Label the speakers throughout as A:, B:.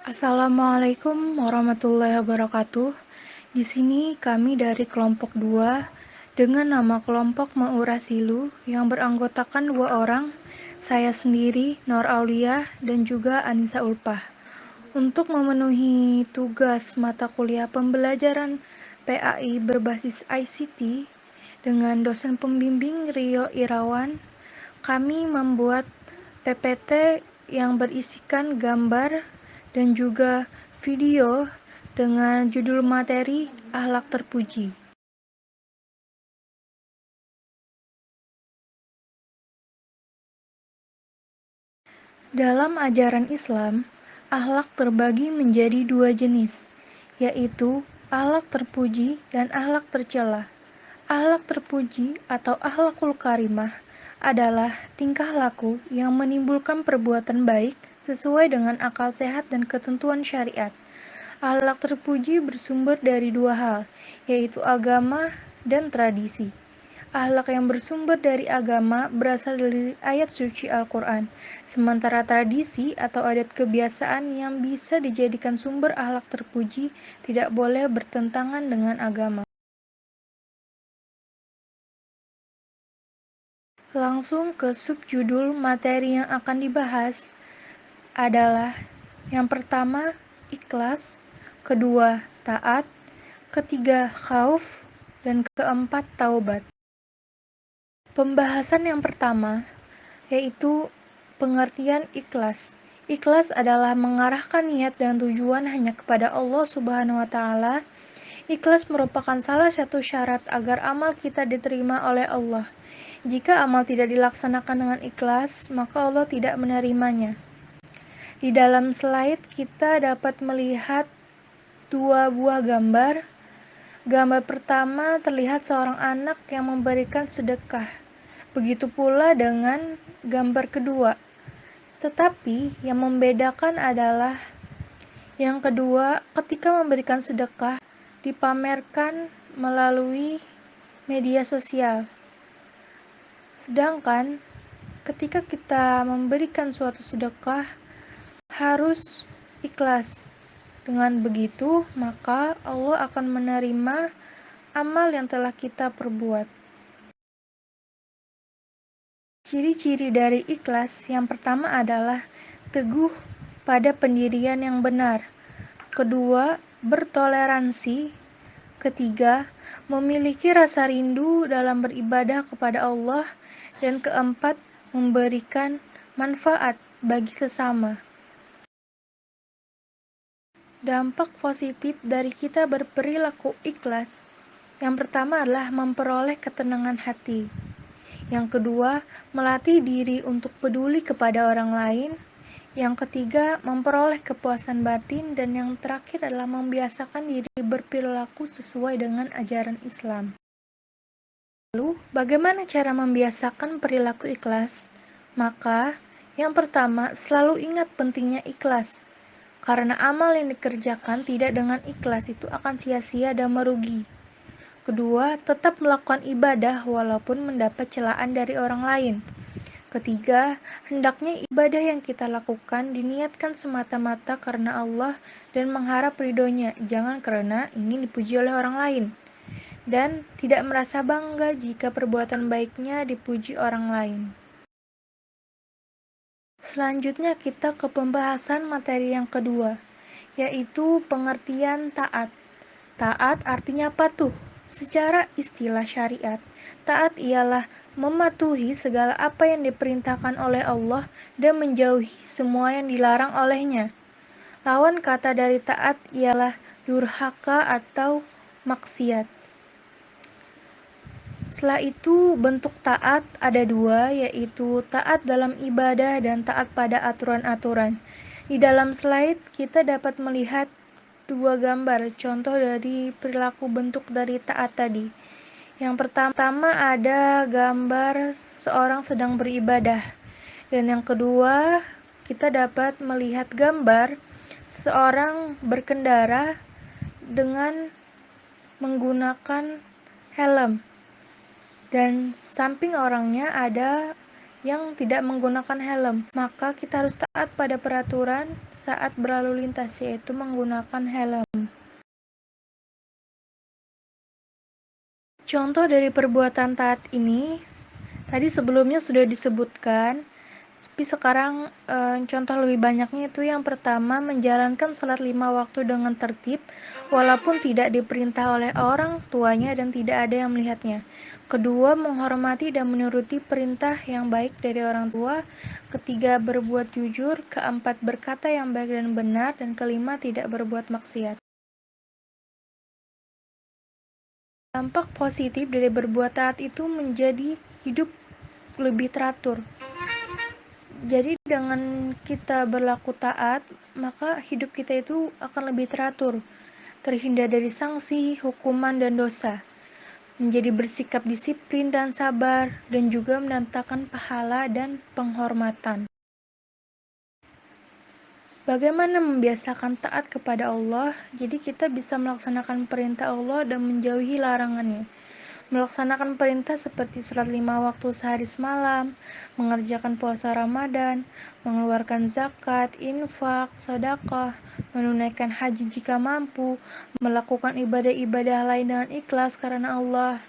A: Assalamualaikum warahmatullahi wabarakatuh. Di sini kami dari kelompok 2 dengan nama kelompok Maurasilu yang beranggotakan 2 orang, saya sendiri, Nor Aulia, dan juga Anissa Ulpah. Untuk memenuhi tugas mata kuliah pembelajaran PAI berbasis ICT dengan dosen pembimbing Rio Irawan, kami membuat PPT yang berisikan gambar dan juga video dengan judul materi Akhlak Terpuji. Dalam ajaran Islam, akhlak terbagi menjadi 2 jenis, yaitu akhlak terpuji dan akhlak tercela. Akhlak terpuji atau akhlakul karimah adalah tingkah laku yang menimbulkan perbuatan baik sesuai dengan akal sehat dan ketentuan syariat. Akhlak terpuji bersumber dari 2 hal, yaitu agama dan tradisi. Akhlak yang bersumber dari agama berasal dari ayat suci Al-Quran, sementara tradisi atau adat kebiasaan yang bisa dijadikan sumber akhlak terpuji tidak boleh bertentangan dengan agama. Langsung ke subjudul materi yang akan dibahas adalah yang pertama, ikhlas, kedua, taat, ketiga, khauf, dan keempat, taubat. Pembahasan yang pertama yaitu pengertian ikhlas. Ikhlas adalah mengarahkan niat dan tujuan hanya kepada Allah Subhanahu wa taala. Ikhlas merupakan salah satu syarat agar amal kita diterima oleh Allah. Jika amal tidak dilaksanakan dengan ikhlas, maka Allah tidak menerimanya. Di dalam slide kita dapat melihat 2 buah gambar. Gambar pertama terlihat seorang anak yang memberikan sedekah. Begitu pula dengan gambar kedua. Tetapi yang membedakan adalah yang kedua, ketika memberikan sedekah dipamerkan melalui media sosial. Sedangkan ketika kita memberikan suatu sedekah harus ikhlas. Dengan begitu, maka Allah akan menerima amal yang telah kita perbuat. Ciri-ciri dari ikhlas yang pertama adalah teguh pada pendirian yang benar. Kedua, bertoleransi. Ketiga, memiliki rasa rindu dalam beribadah kepada Allah. Dan keempat, memberikan manfaat bagi sesama. Dampak positif dari kita berperilaku ikhlas. Yang pertama adalah memperoleh ketenangan hati. Yang kedua, melatih diri untuk peduli kepada orang lain. Yang ketiga, memperoleh kepuasan batin. Dan yang terakhir adalah membiasakan diri berperilaku sesuai dengan ajaran Islam. Lalu, bagaimana cara membiasakan perilaku ikhlas? Maka, yang pertama, selalu ingat pentingnya ikhlas. Karena amal yang dikerjakan tidak dengan ikhlas itu akan sia-sia dan merugi. Kedua, tetap melakukan ibadah walaupun mendapat celaan dari orang lain. Ketiga, hendaknya ibadah yang kita lakukan diniatkan semata-mata karena Allah dan mengharap ridhonya, jangan karena ingin dipuji oleh orang lain. Dan tidak merasa bangga jika perbuatan baiknya dipuji orang lain. Selanjutnya kita ke pembahasan materi yang kedua, yaitu pengertian taat. Taat artinya patuh. Secara istilah syariat, taat ialah mematuhi segala apa yang diperintahkan oleh Allah dan menjauhi semua yang dilarang olehnya. Lawan kata dari taat ialah durhaka atau maksiat. Setelah itu, bentuk taat ada 2, yaitu taat dalam ibadah dan taat pada aturan-aturan. Di dalam slide, kita dapat melihat 2 gambar contoh dari perilaku bentuk dari taat tadi. Yang pertama ada gambar seorang sedang beribadah. Dan yang kedua, kita dapat melihat gambar seseorang berkendara dengan menggunakan helm. Dan samping orangnya ada yang tidak menggunakan helm. Maka kita harus taat pada peraturan saat berlalu lintas, yaitu menggunakan helm. Contoh dari perbuatan taat ini, tadi sebelumnya sudah disebutkan, tapi sekarang contoh lebih banyaknya itu yang pertama, menjalankan sholat 5 waktu dengan tertib, walaupun tidak diperintah oleh orang tuanya dan tidak ada yang melihatnya. Kedua, menghormati dan menuruti perintah yang baik dari orang tua. Ketiga, berbuat jujur. Keempat, berkata yang baik dan benar. Dan kelima, tidak berbuat maksiat. Dampak positif dari berbuat taat itu menjadi hidup lebih teratur. Jadi dengan kita berlaku taat, maka hidup kita itu akan lebih teratur, terhindar dari sanksi, hukuman, dan dosa, menjadi bersikap disiplin dan sabar, dan juga mendatangkan pahala dan penghormatan. Bagaimana membiasakan taat kepada Allah? Jadi kita bisa melaksanakan perintah Allah dan menjauhi larangannya. Melaksanakan perintah seperti sholat 5 waktu sehari semalam, mengerjakan puasa Ramadan, mengeluarkan zakat, infak, sedekah, menunaikan haji jika mampu, melakukan ibadah-ibadah lain dengan ikhlas karena Allah,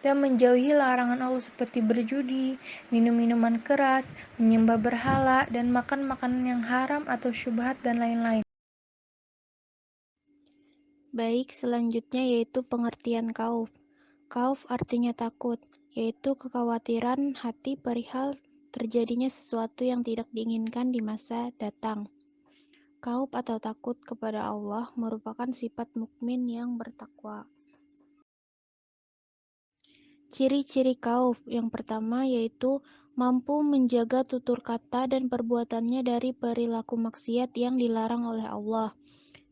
A: dan menjauhi larangan Allah seperti berjudi, minum minuman keras, menyembah berhala, dan makan makanan yang haram atau syubhat dan lain-lain.
B: Baik, selanjutnya yaitu pengertian khauf. Khauf artinya takut, yaitu kekhawatiran hati perihal terjadinya sesuatu yang tidak diinginkan di masa datang. Khauf atau takut kepada Allah merupakan sifat mukmin yang bertakwa. Ciri-ciri khauf yang pertama yaitu mampu menjaga tutur kata dan perbuatannya dari perilaku maksiat yang dilarang oleh Allah.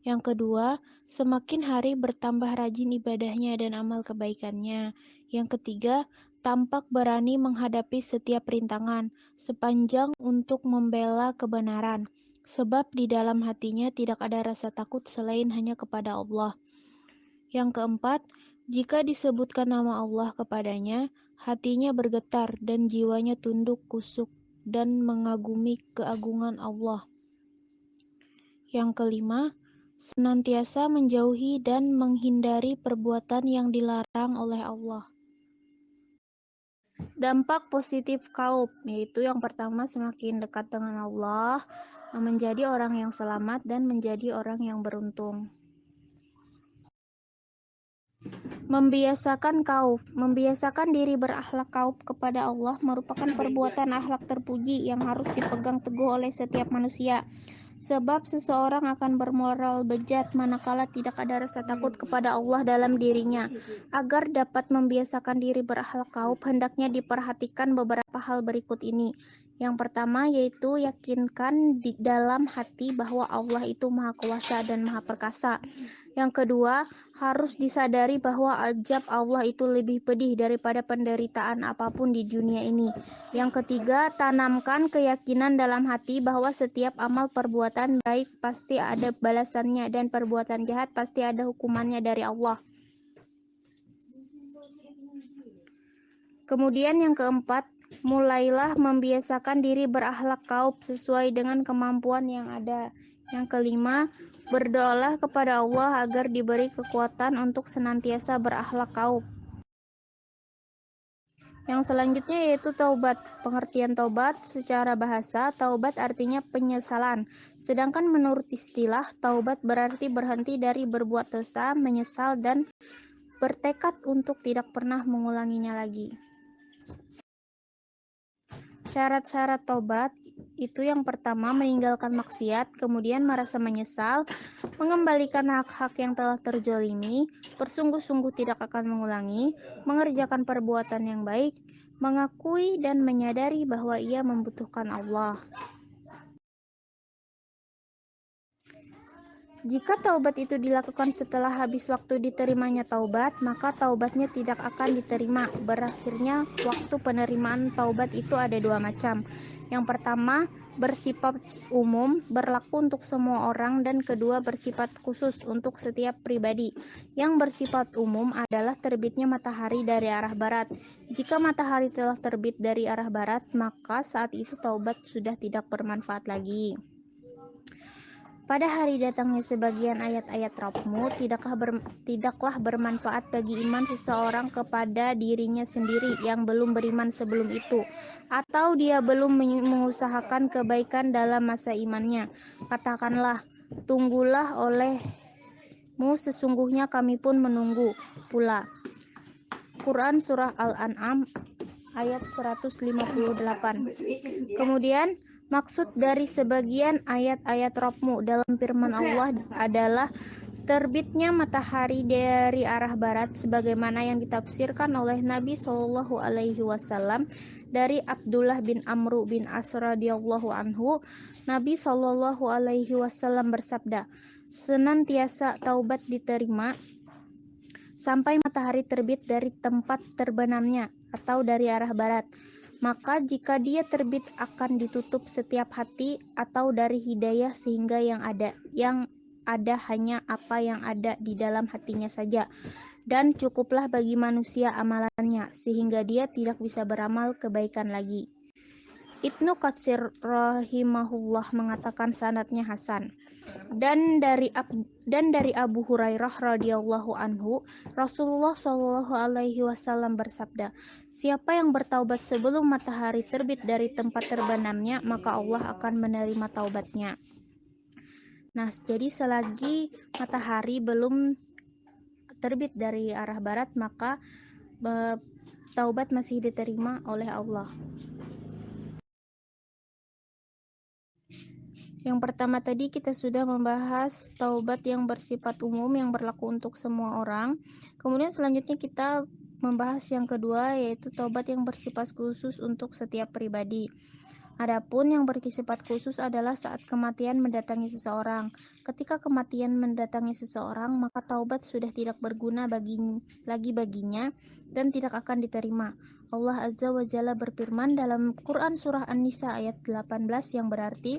B: Yang kedua, semakin hari bertambah rajin ibadahnya dan amal kebaikannya. Yang ketiga, tampak berani menghadapi setiap rintangan, sepanjang untuk membela kebenaran. Sebab di dalam hatinya tidak ada rasa takut selain hanya kepada Allah. Yang keempat, jika disebutkan nama Allah kepadanya, hatinya bergetar dan jiwanya tunduk kusuk dan mengagumi keagungan Allah. Yang kelima, senantiasa menjauhi dan menghindari perbuatan yang dilarang oleh Allah. Dampak positif khauf, yaitu yang pertama semakin dekat dengan Allah, menjadi orang yang selamat dan menjadi orang yang beruntung. Membiasakan khauf, membiasakan diri berakhlak khauf kepada Allah merupakan perbuatan akhlak terpuji yang harus dipegang teguh oleh setiap manusia. Sebab seseorang akan bermoral bejat manakala tidak ada rasa takut kepada Allah dalam dirinya. Agar dapat membiasakan diri berakhlak khauf, hendaknya diperhatikan beberapa hal berikut ini. Yang pertama yaitu yakinkan di dalam hati bahwa Allah itu Maha Kuasa dan Maha Perkasa. Yang kedua, harus disadari bahwa azab Allah itu lebih pedih daripada penderitaan apapun di dunia ini. Yang ketiga, tanamkan keyakinan dalam hati bahwa setiap amal perbuatan baik pasti ada balasannya dan perbuatan jahat pasti ada hukumannya dari Allah. Kemudian yang keempat, mulailah membiasakan diri berakhlak khauf sesuai dengan kemampuan yang ada. Yang kelima, berdoalah kepada Allah agar diberi kekuatan untuk senantiasa berakhlak khauf. Yang selanjutnya yaitu taubat. Pengertian taubat secara bahasa, taubat artinya penyesalan. Sedangkan menurut istilah, taubat berarti berhenti dari berbuat dosa, menyesal dan bertekad untuk tidak pernah mengulanginya lagi. Syarat-syarat taubat itu yang pertama meninggalkan maksiat, kemudian merasa menyesal, mengembalikan hak-hak yang telah terzolimi, bersungguh-sungguh tidak akan mengulangi, mengerjakan perbuatan yang baik, mengakui dan menyadari bahwa ia membutuhkan Allah. Jika taubat itu dilakukan setelah habis waktu diterimanya taubat, maka taubatnya tidak akan diterima. Berakhirnya waktu penerimaan taubat itu ada dua macam. Yang pertama, bersifat umum, berlaku untuk semua orang, dan kedua bersifat khusus untuk setiap pribadi. Yang bersifat umum adalah terbitnya matahari dari arah barat. Jika matahari telah terbit dari arah barat, maka saat itu taubat sudah tidak bermanfaat lagi. Pada hari datangnya sebagian ayat-ayat Rabbmu, tidaklah bermanfaat bagi iman seseorang kepada dirinya sendiri yang belum beriman sebelum itu, atau dia belum mengusahakan kebaikan dalam masa imannya. Katakanlah, tunggulah olehmu, sesungguhnya kami pun menunggu pula. Quran Surah Al-An'am ayat 158. Kemudian maksud dari sebagian ayat-ayat Rabbmu dalam firman Allah adalah terbitnya matahari dari arah barat, sebagaimana yang ditafsirkan oleh Nabi Shallallahu Alaihi Wasallam dari Abdullah bin Amru bin As radhiyallahu anhu. Nabi Shallallahu Alaihi Wasallam bersabda, senantiasa taubat diterima sampai matahari terbit dari tempat terbenamnya atau dari arah barat. Maka jika dia terbit akan ditutup setiap hati atau dari hidayah, sehingga yang ada hanya apa yang ada di dalam hatinya saja, dan cukuplah bagi manusia amalannya sehingga dia tidak bisa beramal kebaikan lagi. Ibnu Katsir rahimahullah mengatakan sanadnya hasan. Dan dari Abu Hurairah radhiyallahu anhu, Rasulullah shallallahu alaihi wasallam bersabda, siapa yang bertaubat sebelum matahari terbit dari tempat terbenamnya, maka Allah akan menerima taubatnya. Nah, jadi selagi matahari belum terbit dari arah barat, maka taubat masih diterima oleh Allah. Yang pertama tadi kita sudah membahas taubat yang bersifat umum yang berlaku untuk semua orang. Kemudian selanjutnya kita membahas yang kedua, yaitu taubat yang bersifat khusus untuk setiap pribadi. Adapun yang bersifat khusus adalah saat kematian mendatangi seseorang. Ketika kematian mendatangi seseorang, maka taubat sudah tidak berguna lagi baginya dan tidak akan diterima. Allah Azza wa Jalla berfirman dalam Quran Surah An-Nisa ayat 18 yang berarti,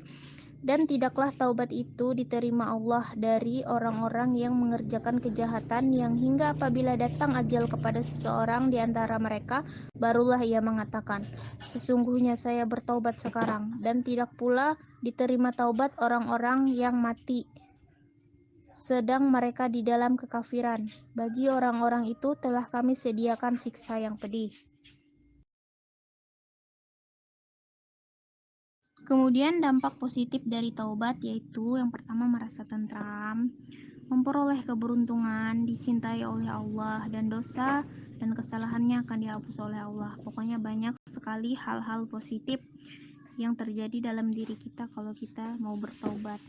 B: dan tidaklah taubat itu diterima Allah dari orang-orang yang mengerjakan kejahatan yang hingga apabila datang ajal kepada seseorang di antara mereka, barulah ia mengatakan, sesungguhnya saya bertaubat sekarang. Dan tidak pula diterima taubat orang-orang yang mati sedang mereka di dalam kekafiran. Bagi orang-orang itu telah kami sediakan siksa yang pedih. Kemudian dampak positif dari taubat yaitu yang pertama merasa tentram, memperoleh keberuntungan, dicintai oleh Allah, dan dosa dan kesalahannya akan dihapus oleh Allah. Pokoknya banyak sekali hal-hal positif yang terjadi dalam diri kita kalau kita mau bertaubat.